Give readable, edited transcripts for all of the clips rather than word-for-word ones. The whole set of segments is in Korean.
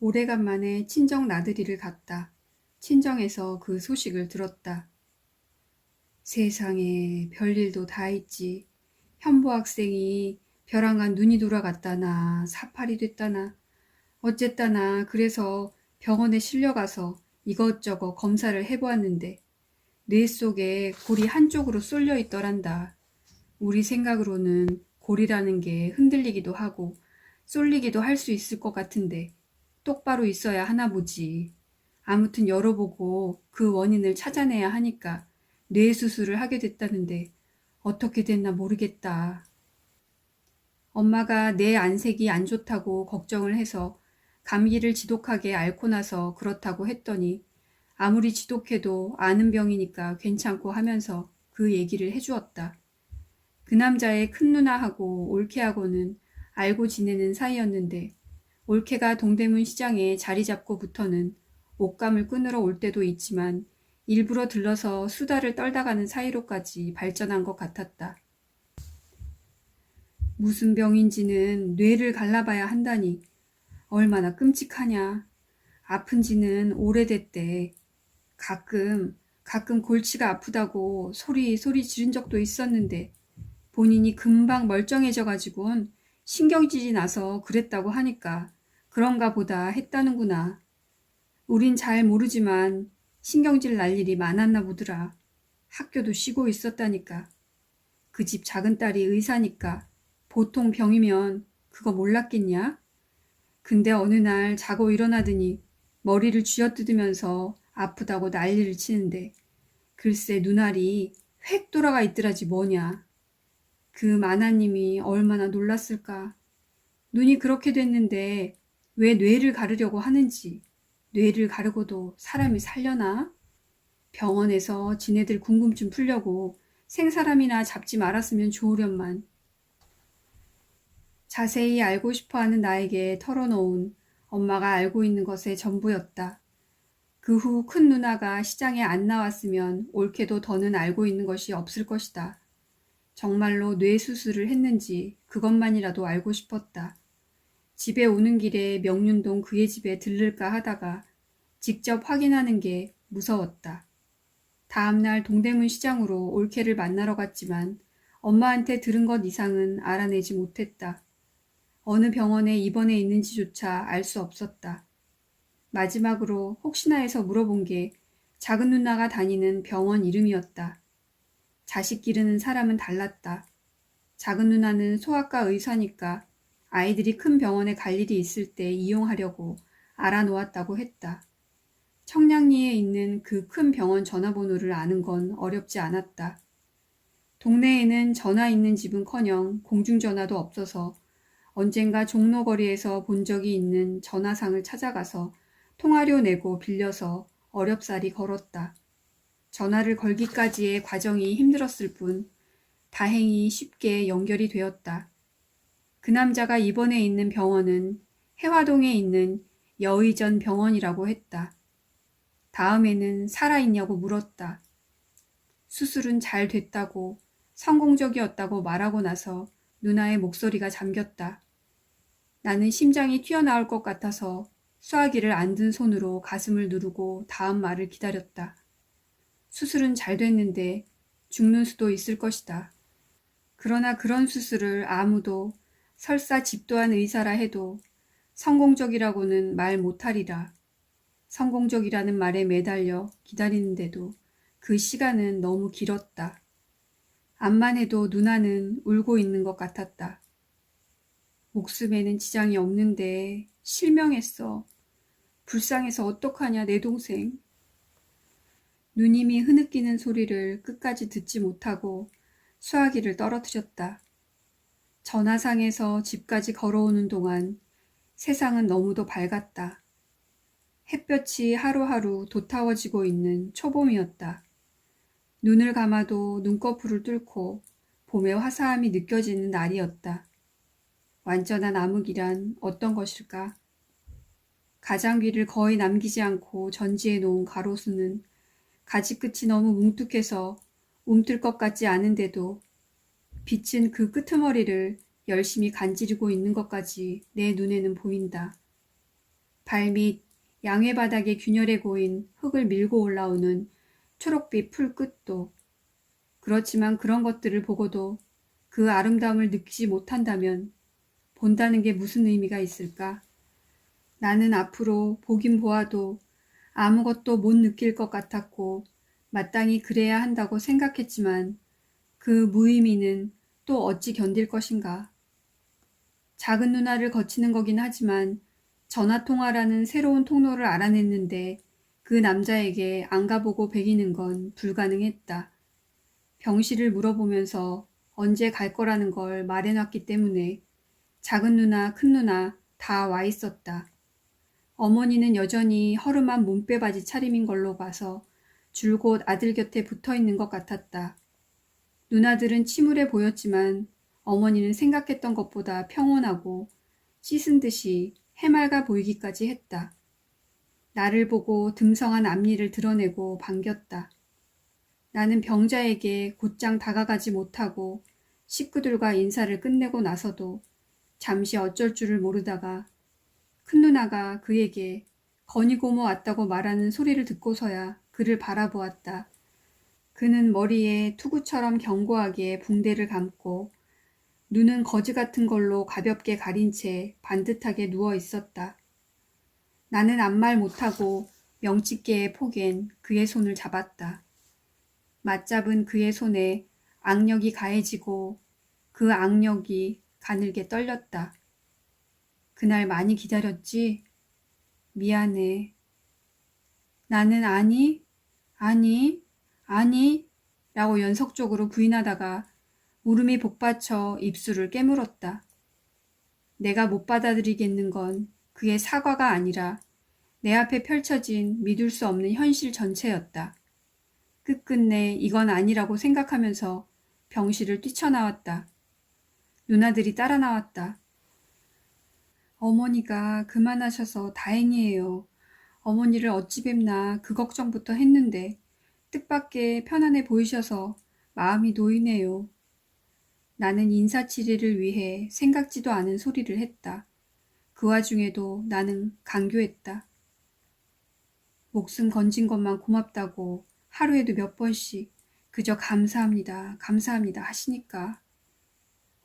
오래간만에 친정 나들이를 갔다. 친정에서 그 소식을 들었다. 세상에 별일도 다 있지. 현보 학생이 벼랑간 눈이 돌아갔다나 사팔이 됐다나 어쨌다나 그래서 병원에 실려가서 이것저것 검사를 해보았는데 뇌 속에 골이 한쪽으로 쏠려 있더란다. 우리 생각으로는 골이라는 게 흔들리기도 하고 쏠리기도 할 수 있을 것 같은데 똑바로 있어야 하나 보지. 아무튼 열어보고 그 원인을 찾아내야 하니까 뇌 수술을 하게 됐다는데 어떻게 됐나 모르겠다. 엄마가 내 안색이 안 좋다고 걱정을 해서 감기를 지독하게 앓고 나서 그렇다고 했더니 아무리 지독해도 아는 병이니까 괜찮고 하면서 그 얘기를 해주었다. 그 남자의 큰 누나하고 올케하고는 알고 지내는 사이였는데 올케가 동대문 시장에 자리 잡고부터는 옷감을 끊으러 올 때도 있지만 일부러 들러서 수다를 떨다 가는 사이로까지 발전한 것 같았다. 무슨 병인지는 뇌를 갈라봐야 한다니 얼마나 끔찍하냐. 아픈지는 오래됐대. 가끔 골치가 아프다고 소리 지른 적도 있었는데 본인이 금방 멀쩡해져가지고는 신경질이 나서 그랬다고 하니까 그런가 보다 했다는구나. 우린 잘 모르지만 신경질 날 일이 많았나 보더라. 학교도 쉬고 있었다니까. 그 집 작은 딸이 의사니까 보통 병이면 그거 몰랐겠냐? 근데 어느 날 자고 일어나더니 머리를 쥐어뜯으면서 아프다고 난리를 치는데 글쎄 눈알이 획 돌아가 있더라지 뭐냐. 그 마나님이 얼마나 놀랐을까. 눈이 그렇게 됐는데 왜 뇌를 가르려고 하는지. 뇌를 가르고도 사람이 살려나? 병원에서 지네들 궁금증 풀려고 생사람이나 잡지 말았으면 좋으련만. 자세히 알고 싶어하는 나에게 털어놓은 엄마가 알고 있는 것의 전부였다. 그 후 큰 누나가 시장에 안 나왔으면 올케도 더는 알고 있는 것이 없을 것이다. 정말로 뇌 수술을 했는지 그것만이라도 알고 싶었다. 집에 오는 길에 명륜동 그의 집에 들를까 하다가 직접 확인하는 게 무서웠다. 다음날 동대문 시장으로 올케를 만나러 갔지만 엄마한테 들은 것 이상은 알아내지 못했다. 어느 병원에 입원해 있는지조차 알 수 없었다. 마지막으로 혹시나 해서 물어본 게 작은 누나가 다니는 병원 이름이었다. 자식 기르는 사람은 달랐다. 작은 누나는 소아과 의사니까 아이들이 큰 병원에 갈 일이 있을 때 이용하려고 알아놓았다고 했다. 청량리에 있는 그 큰 병원 전화번호를 아는 건 어렵지 않았다. 동네에는 전화 있는 집은커녕 공중전화도 없어서 언젠가 종로거리에서 본 적이 있는 전화상을 찾아가서 통화료 내고 빌려서 어렵사리 걸었다. 전화를 걸기까지의 과정이 힘들었을 뿐 다행히 쉽게 연결이 되었다. 그 남자가 입원해 있는 병원은 해화동에 있는 여의전 병원이라고 했다. 다음에는 살아있냐고 물었다. 수술은 잘 됐다고 성공적이었다고 말하고 나서 누나의 목소리가 잠겼다. 나는 심장이 튀어나올 것 같아서 수화기를 안 든 손으로 가슴을 누르고 다음 말을 기다렸다. 수술은 잘 됐는데 죽는 수도 있을 것이다. 그러나 그런 수술을 아무도 설사 집도한 의사라 해도 성공적이라고는 말 못하리라. 성공적이라는 말에 매달려 기다리는데도 그 시간은 너무 길었다. 암만 해도 누나는 울고 있는 것 같았다. 목숨에는 지장이 없는데 실명했어. 불쌍해서 어떡하냐 내 동생. 누님이 흐느끼는 소리를 끝까지 듣지 못하고 수화기를 떨어뜨렸다. 전화상에서 집까지 걸어오는 동안 세상은 너무도 밝았다. 햇볕이 하루하루 도타워지고 있는 초봄이었다. 눈을 감아도 눈꺼풀을 뚫고 봄의 화사함이 느껴지는 날이었다. 완전한 암흑이란 어떤 것일까? 가장귀를 거의 남기지 않고 전지해 놓은 가로수는 가지 끝이 너무 뭉툭해서 움틀 것 같지 않은데도 빛은 그 끄트머리를 열심히 간지르고 있는 것까지 내 눈에는 보인다. 발밑 양회 바닥에 균열해 고인 흙을 밀고 올라오는 초록빛 풀 끝도. 그렇지만 그런 것들을 보고도 그 아름다움을 느끼지 못한다면 본다는 게 무슨 의미가 있을까? 나는 앞으로 보긴 보아도 아무것도 못 느낄 것 같았고 마땅히 그래야 한다고 생각했지만 그 무의미는 또 어찌 견딜 것인가. 작은 누나를 거치는 거긴 하지만 전화통화라는 새로운 통로를 알아냈는데 그 남자에게 안 가보고 배기는 건 불가능했다. 병실을 물어보면서 언제 갈 거라는 걸 말해놨기 때문에 작은 누나, 큰 누나 다 와 있었다. 어머니는 여전히 허름한 몸빼바지 차림인 걸로 봐서 줄곧 아들 곁에 붙어 있는 것 같았다. 누나들은 침울해 보였지만 어머니는 생각했던 것보다 평온하고 씻은 듯이 해맑아 보이기까지 했다. 나를 보고 듬성한 앞니를 드러내고 반겼다. 나는 병자에게 곧장 다가가지 못하고 식구들과 인사를 끝내고 나서도 잠시 어쩔 줄을 모르다가 큰 누나가 그에게 건이고모 왔다고 말하는 소리를 듣고서야 그를 바라보았다. 그는 머리에 투구처럼 견고하게 붕대를 감고 눈은 거즈 같은 걸로 가볍게 가린 채 반듯하게 누워 있었다. 나는 아무 말 못하고 명치께에 포갠 그의 손을 잡았다. 맞잡은 그의 손에 악력이 가해지고 그 악력이 가늘게 떨렸다. 그날 많이 기다렸지? 미안해. 나는 아니 라고 연속적으로 부인하다가 울음이 복받쳐 입술을 깨물었다. 내가 못 받아들이겠는 건 그의 사과가 아니라 내 앞에 펼쳐진 믿을 수 없는 현실 전체였다. 끝끝내 이건 아니라고 생각하면서 병실을 뛰쳐나왔다. 누나들이 따라 나왔다. 어머니가 그만하셔서 다행이에요. 어머니를 어찌 뵙나 그 걱정부터 했는데 뜻밖의 편안해 보이셔서 마음이 놓이네요. 나는 인사치레를 위해 생각지도 않은 소리를 했다. 그 와중에도 나는 간교했다. 목숨 건진 것만 고맙다고 하루에도 몇 번씩 그저 감사합니다, 감사합니다 하시니까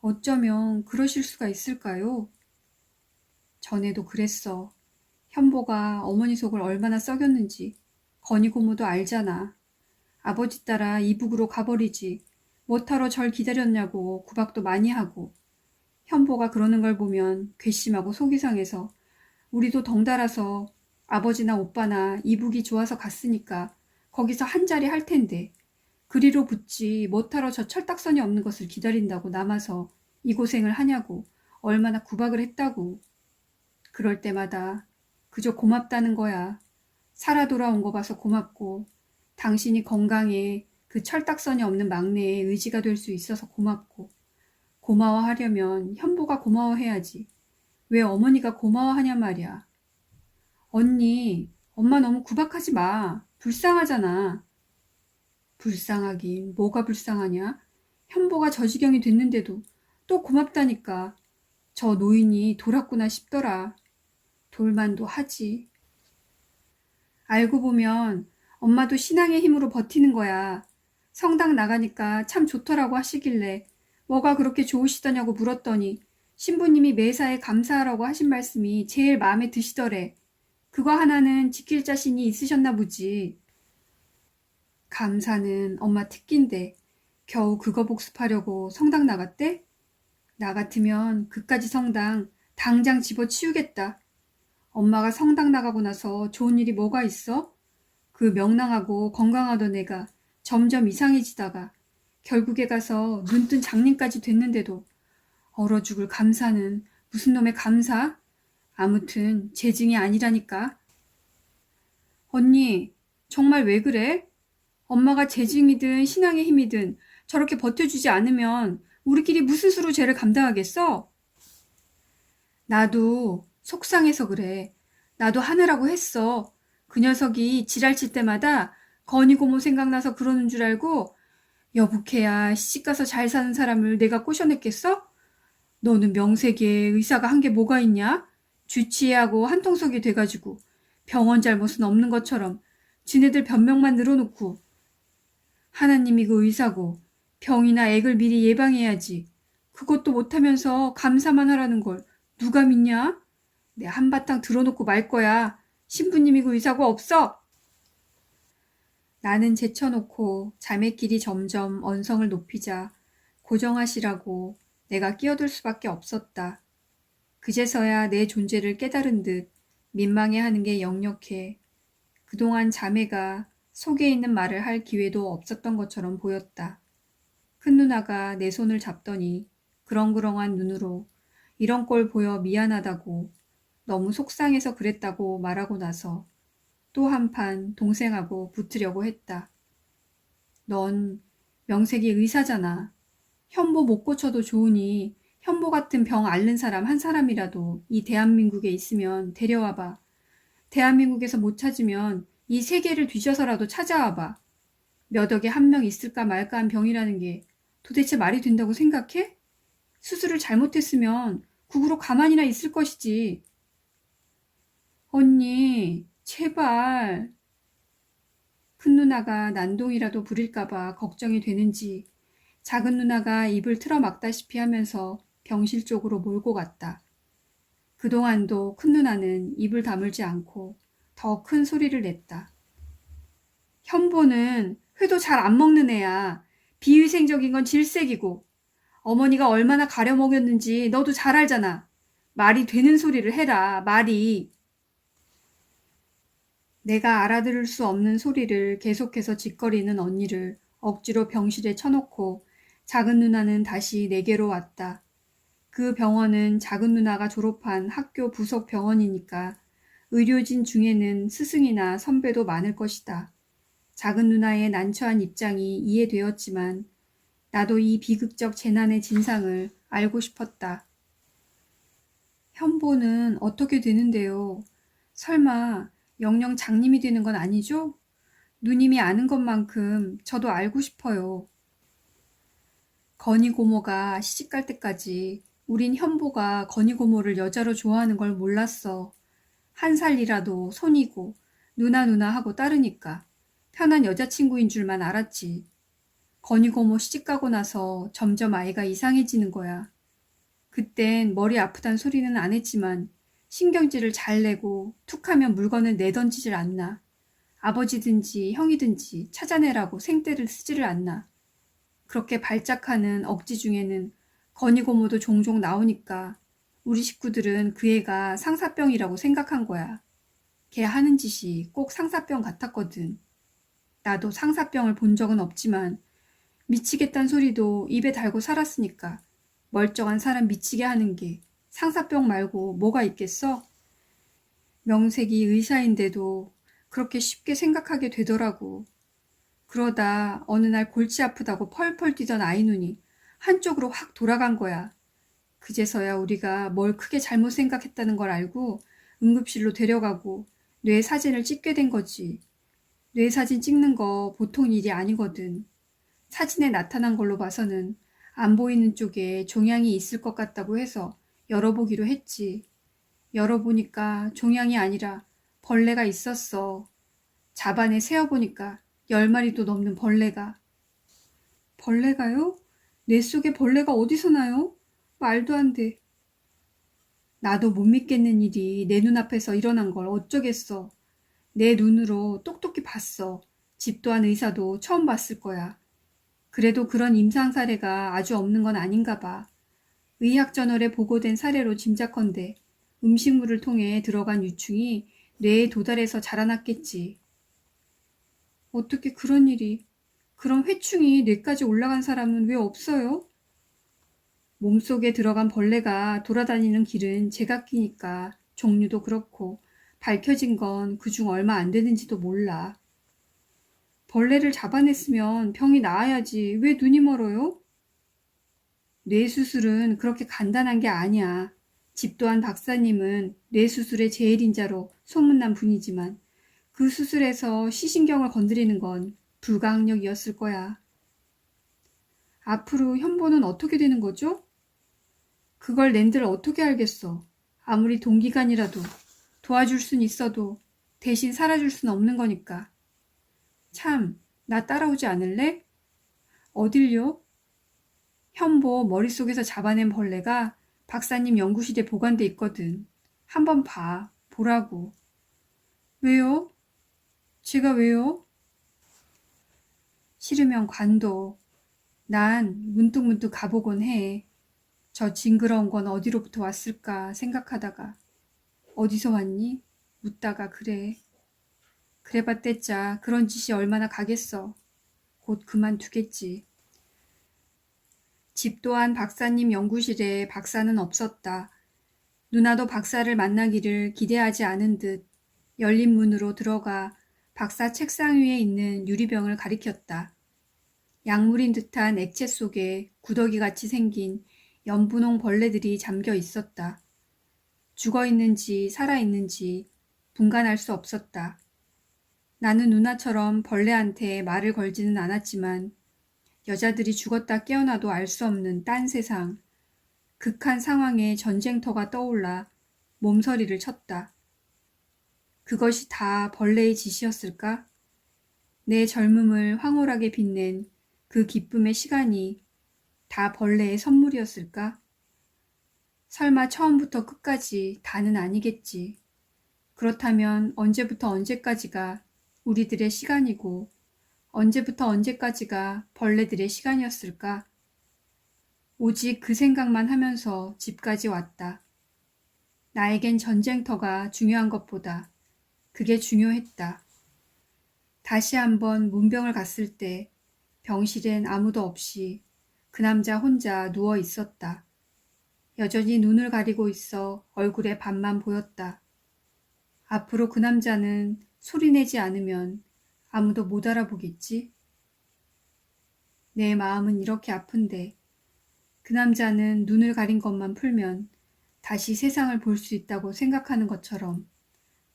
어쩌면 그러실 수가 있을까요? 전에도 그랬어. 현보가 어머니 속을 얼마나 썩였는지 건이 고모도 알잖아. 아버지 따라 이북으로 가버리지 못하러 절 기다렸냐고 구박도 많이 하고 현보가 그러는 걸 보면 괘씸하고 속이 상해서 우리도 덩달아서 아버지나 오빠나 이북이 좋아서 갔으니까 거기서 한 자리 할 텐데 그리로 붙지 못하러 저 철딱선이 없는 것을 기다린다고 남아서 이 고생을 하냐고 얼마나 구박을 했다고. 그럴 때마다 그저 고맙다는 거야. 살아 돌아온 거 봐서 고맙고 당신이 건강해 그 철딱선이 없는 막내의 의지가 될 수 있어서 고맙고 고마워하려면 현보가 고마워해야지. 왜 어머니가 고마워하냐 말이야. 언니, 엄마 너무 구박하지 마. 불쌍하잖아. 불쌍하긴 뭐가 불쌍하냐? 현보가 저 지경이 됐는데도 또 고맙다니까. 저 노인이 돌았구나 싶더라. 돌만도 하지. 알고 보면 엄마도 신앙의 힘으로 버티는 거야. 성당 나가니까 참 좋더라고 하시길래 뭐가 그렇게 좋으시더냐고 물었더니 신부님이 매사에 감사하라고 하신 말씀이 제일 마음에 드시더래. 그거 하나는 지킬 자신이 있으셨나 보지. 감사는 엄마 특기인데 겨우 그거 복습하려고 성당 나갔대? 나 같으면 그까지 성당 당장 집어치우겠다. 엄마가 성당 나가고 나서 좋은 일이 뭐가 있어? 그 명랑하고 건강하던 애가 점점 이상해지다가 결국에 가서 눈뜬 장님까지 됐는데도 얼어 죽을 감사는 무슨 놈의 감사? 아무튼 재증이 아니라니까. 언니, 정말 왜 그래? 엄마가 재증이든 신앙의 힘이든 저렇게 버텨주지 않으면 우리끼리 무슨 수로 죄를 감당하겠어? 나도 속상해서 그래. 나도 하느라고 했어. 그 녀석이 지랄칠 때마다 건이 고모 생각나서 그러는 줄 알고 여북해야 시집가서 잘 사는 사람을 내가 꼬셔냈겠어? 너는 명색에 의사가 한 게 뭐가 있냐? 주치의하고 한통속이 돼가지고 병원 잘못은 없는 것처럼 지네들 변명만 늘어놓고 하나님이 그 의사고 병이나 액을 미리 예방해야지. 그것도 못하면서 감사만 하라는 걸 누가 믿냐? 내 한바탕 들어놓고 말 거야. 신부님이 그 의사고 없어. 나는 제쳐놓고 자매끼리 점점 언성을 높이자 고정하시라고 내가 끼어들 수밖에 없었다. 그제서야 내 존재를 깨달은 듯 민망해하는 게 역력해 그동안 자매가 속에 있는 말을 할 기회도 없었던 것처럼 보였다. 큰 누나가 내 손을 잡더니 그렁그렁한 눈으로 이런 꼴 보여 미안하다고 너무 속상해서 그랬다고 말하고 나서 또 한판 동생하고 붙으려고 했다. 넌 명색이 의사잖아. 현보 못 고쳐도 좋으니 현보 같은 병 앓는 사람 한 사람이라도 이 대한민국에 있으면 데려와봐. 대한민국에서 못 찾으면 이 세계를 뒤져서라도 찾아와봐. 몇 억에 한 명 있을까 말까 한 병이라는 게 도대체 말이 된다고 생각해? 수술을 잘못했으면 국으로 가만히나 있을 것이지. 언니, 제발. 큰 누나가 난동이라도 부릴까봐 걱정이 되는지 작은 누나가 입을 틀어막다시피 하면서 병실 쪽으로 몰고 갔다. 그동안도 큰 누나는 입을 다물지 않고 더 큰 소리를 냈다. 현보는 회도 잘 안 먹는 애야. 비위생적인 건 질색이고 어머니가 얼마나 가려먹였는지 너도 잘 알잖아. 말이 되는 소리를 해라. 말이. 내가 알아들을 수 없는 소리를 계속해서 짓거리는 언니를 억지로 병실에 쳐놓고 작은 누나는 다시 내게로 왔다. 그 병원은 작은 누나가 졸업한 학교 부속 병원이니까 의료진 중에는 스승이나 선배도 많을 것이다. 작은 누나의 난처한 입장이 이해되었지만 나도 이 비극적 재난의 진상을 알고 싶었다. 현보는 어떻게 되는데요? 설마 영영 장님이 되는 건 아니죠? 누님이 아는 것만큼 저도 알고 싶어요. 건희 고모가 시집갈 때까지 우린 현보가 건희 고모를 여자로 좋아하는 걸 몰랐어. 한 살이라도 손이고 누나 하고 따르니까 편한 여자친구인 줄만 알았지. 건희 고모 시집가고 나서 점점 아이가 이상해지는 거야. 그땐 머리 아프단 소리는 안 했지만 신경질을 잘 내고 툭하면 물건을 내던지질 않나. 아버지든지 형이든지 찾아내라고 생떼를 쓰지를 않나. 그렇게 발작하는 억지 중에는 건희 고모도 종종 나오니까 우리 식구들은 그 애가 상사병이라고 생각한 거야. 걔 하는 짓이 꼭 상사병 같았거든. 나도 상사병을 본 적은 없지만 미치겠단 소리도 입에 달고 살았으니까 멀쩡한 사람 미치게 하는 게 상사병 말고 뭐가 있겠어? 명색이 의사인데도 그렇게 쉽게 생각하게 되더라고. 그러다 어느 날 골치 아프다고 펄펄 뛰던 아이 눈이 한쪽으로 확 돌아간 거야. 그제서야 우리가 뭘 크게 잘못 생각했다는 걸 알고 응급실로 데려가고 뇌 사진을 찍게 된 거지. 뇌 사진 찍는 거 보통 일이 아니거든. 사진에 나타난 걸로 봐서는 안 보이는 쪽에 종양이 있을 것 같다고 해서 열어보기로 했지. 열어보니까 종양이 아니라 벌레가 있었어. 잡안에 세어보니까 10마리도 넘는 벌레가. 벌레가요? 뇌 속에 벌레가 어디서 나요? 말도 안 돼. 나도 못 믿겠는 일이 내 눈앞에서 일어난 걸 어쩌겠어. 내 눈으로 똑똑히 봤어. 집도한 의사도 처음 봤을 거야. 그래도 그런 임상 사례가 아주 없는 건 아닌가 봐. 의학저널에 보고된 사례로 짐작컨대 음식물을 통해 들어간 유충이 뇌에 도달해서 자라났겠지. 어떻게 그런 일이, 그런 회충이 뇌까지 올라간 사람은 왜 없어요? 몸속에 들어간 벌레가 돌아다니는 길은 제각기니까 종류도 그렇고 밝혀진 건 그중 얼마 안 되는지도 몰라. 벌레를 잡아냈으면 병이 나아야지 왜 눈이 멀어요? 뇌수술은 그렇게 간단한 게 아니야. 집도한 박사님은 뇌수술의 제일인자로 소문난 분이지만 그 수술에서 시신경을 건드리는 건 불가항력이었을 거야. 앞으로 현보는 어떻게 되는 거죠? 그걸 낸들 어떻게 알겠어. 아무리 동기간이라도 도와줄 순 있어도 대신 살아줄 순 없는 거니까. 참, 나 따라오지 않을래? 어딜요? 현보 머릿속에서 잡아낸 벌레가 박사님 연구실에 보관돼 있거든. 한번 봐. 보라고. 왜요? 제가 왜요? 싫으면 관둬. 난 문득문득 가보곤 해. 저 징그러운 건 어디로부터 왔을까 생각하다가 어디서 왔니? 묻다가 그래. 그래봤댔자 그런 짓이 얼마나 가겠어. 곧 그만두겠지. 집 또한 박사님 연구실에 박사는 없었다. 누나도 박사를 만나기를 기대하지 않은 듯 열린 문으로 들어가 박사 책상 위에 있는 유리병을 가리켰다. 약물인 듯한 액체 속에 구더기같이 생긴 연분홍 벌레들이 잠겨 있었다. 죽어 있는지 살아 있는지 분간할 수 없었다. 나는 누나처럼 벌레한테 말을 걸지는 않았지만 여자들이 죽었다 깨어나도 알 수 없는 딴 세상, 극한 상황에 전쟁터가 떠올라 몸서리를 쳤다. 그것이 다 벌레의 짓이었을까? 내 젊음을 황홀하게 빛낸 그 기쁨의 시간이 다 벌레의 선물이었을까? 설마 처음부터 끝까지 다는 아니겠지. 그렇다면 언제부터 언제까지가 우리들의 시간이고 언제부터 언제까지가 벌레들의 시간이었을까? 오직 그 생각만 하면서 집까지 왔다. 나에겐 전쟁터가 중요한 것보다 그게 중요했다. 다시 한번 문병을 갔을 때 병실엔 아무도 없이 그 남자 혼자 누워 있었다. 여전히 눈을 가리고 있어 얼굴에 반만 보였다. 앞으로 그 남자는 소리내지 않으면 아무도 못 알아보겠지? 내 마음은 이렇게 아픈데 그 남자는 눈을 가린 것만 풀면 다시 세상을 볼 수 있다고 생각하는 것처럼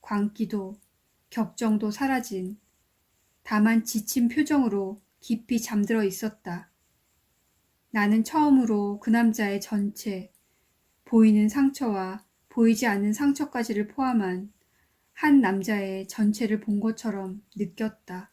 광기도 격정도 사라진 다만 지친 표정으로 깊이 잠들어 있었다. 나는 처음으로 그 남자의 전체, 보이는 상처와 보이지 않는 상처까지를 포함한 한 남자의 전체를 본 것처럼 느꼈다.